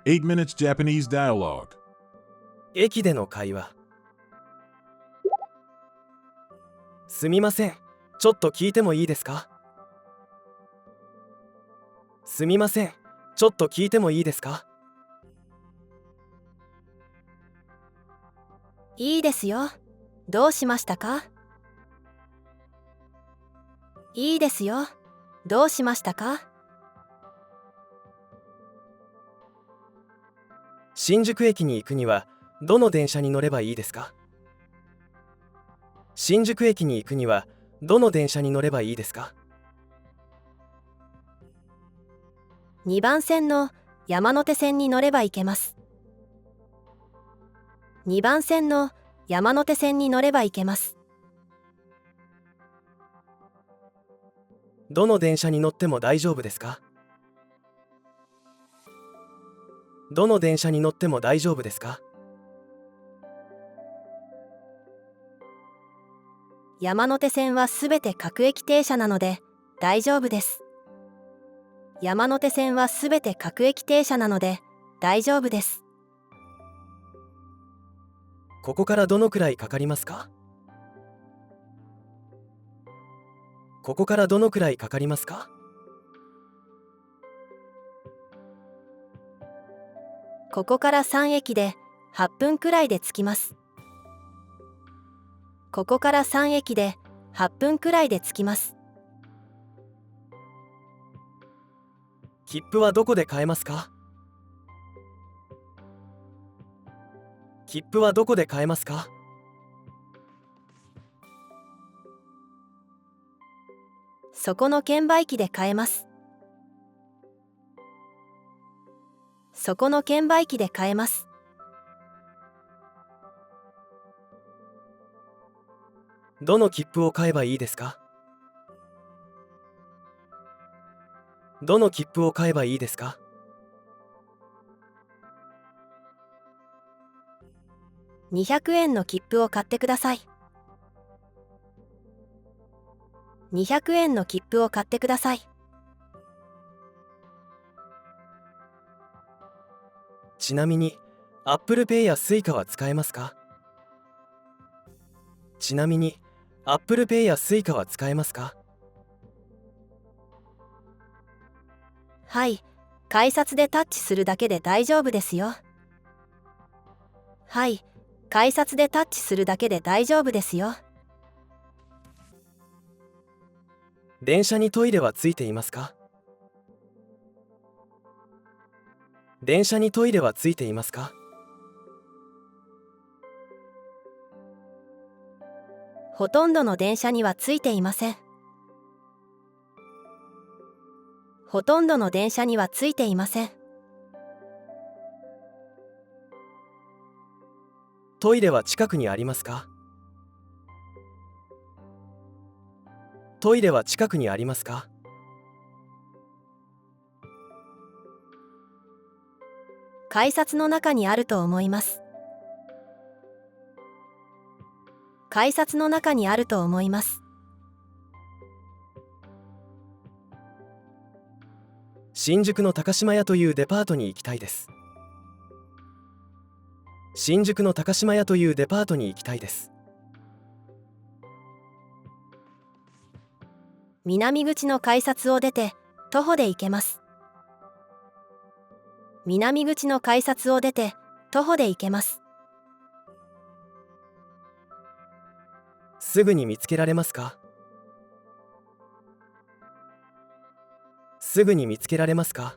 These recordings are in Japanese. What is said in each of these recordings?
8 minutes Japanese dialogue. 駅での会話。すみません、ちょっと聞いてもいいですか？すみません、ちょっと聞いてもいいですか？いいですよ。どうしましたか？いいですよ。どうしましたか？新宿駅に行くにはどの電車に乗ればいいですか？新宿駅に行くにはどの電車に乗ればいいですか？2番線の山手線に乗れば行けます。2番線の山手線に乗れば行けます。どの電車に乗っても大丈夫ですか？どの電車に乗っても大丈夫ですか？山手線はすべて各駅停車なので大丈夫です。山手線はすべて各駅停車なので大丈夫です。ここからどのくらいかかりますか？ここからどのくらいかかりますか？ここから3駅で8分くらいで着きます。ここから3駅で8分くらいで着きます。切符はどこで買えますか？切符はどこで買えますか？そこの券売機で買えます。そこの券売機で買えます。どの切符を買えばいいですか？どの切符を買えばいいですか？200円の切符を買ってください。200円の切符を買ってください。ちなみに Apple Pay や Suica は使えますか？ちなみに Apple Pay や Suica は使えますか？はい、改札でタッチするだけで大丈夫ですよ。はい、改札でタッチするだけで大丈夫ですよ。電車にトイレはついていますか？電車にトイレはついていますか？ほとんどの電車にはついていません。ほとんどの電車にはついていません。トイレは近くにありますか？トイレは近くにありますか？改札の中にあると思います。改札の中にあると思います。新宿の高島屋というデパートに行きたいです。新宿の高島屋というデパートに行きたいです。南口の改札を出て徒歩で行けます。南口の改札を出て徒歩で行けます。すぐに見つけられますか？すぐに見つけられますか？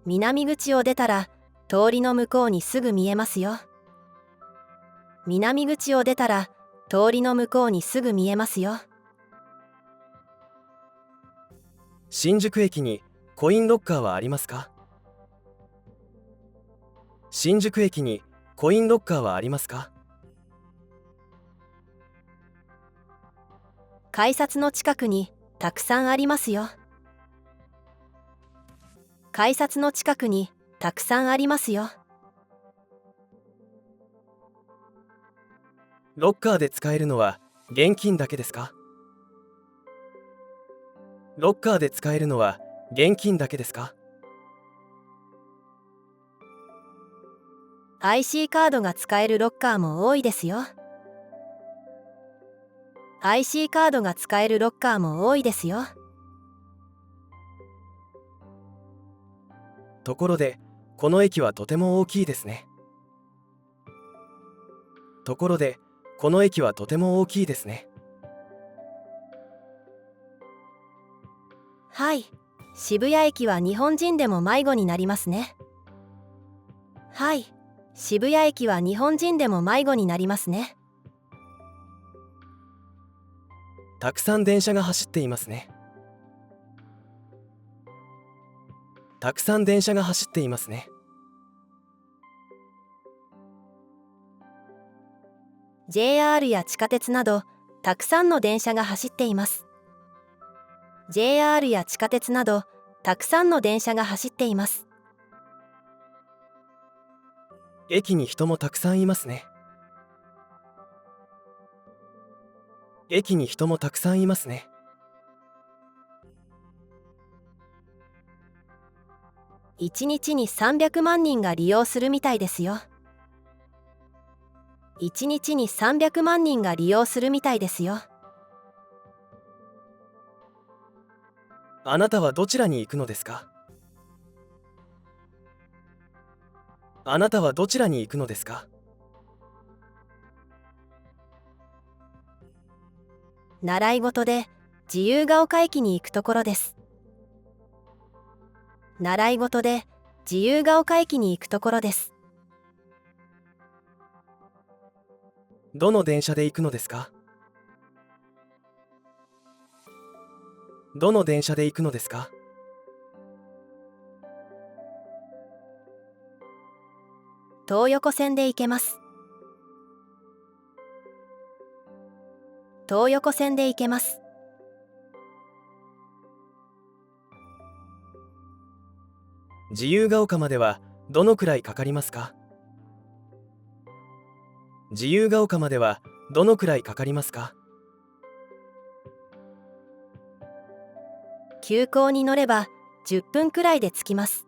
南口を出たら通りの向こうにすぐ見えますよ。南口を出たら通りの向こうにすぐ見えますよ。新宿駅にコインロッカーはありますか？新宿駅にコインロッカーはありますか？改札の近くにたくさんありますよ。改札の近くにたくさんありますよ。ロッカーで使えるのは現金だけですか？ロッカーで使えるのは現金だけですか？ IC カードが使えるロッカーも多いですよ。IC カードが使えるロッカーも多いですよ。ところで、この駅はとても大きいですね。ところで、この駅はとても大きいですね。はい、渋谷駅は日本人でも迷子になりますね。はい、渋谷駅は日本人でも迷子になりますね。たくさん電車が走っていますね。たくさん電車が走っていますね。JR や地下鉄などたくさんの電車が走っています。JR や地下鉄などたくさんの電車が走っています。駅に人もたくさんいますね。駅に人もたくさんいますね。1日に300万人が利用するみたいですよ。1日に300万人が利用するみたいですよ。あなたはどちらに行くのですか？あなたはどちらに行くのですか？習い事で自由が丘駅に行くところです。習い事で自由が丘駅に行くところです。どの電車で行くのですか？どの電車で行くのですか？東横線で行けます。東横線で行けます。自由が丘まではどのくらいかかりますか？自由が丘まではどのくらいかかりますか？急行に乗れば10分くらいで着きます。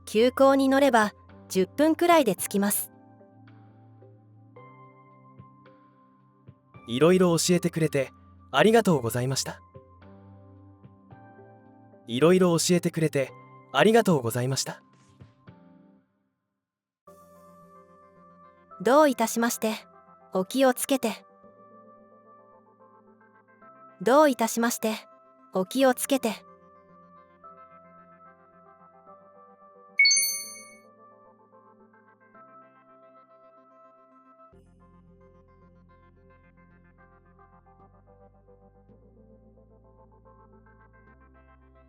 急行に乗れば10分くらいで着きます。いろいろ教えてくれてありがとうございました。いろいろ教えてくれてありがとうございました。どういたしまして。お気をつけて。どういたしまして。お気をつけて。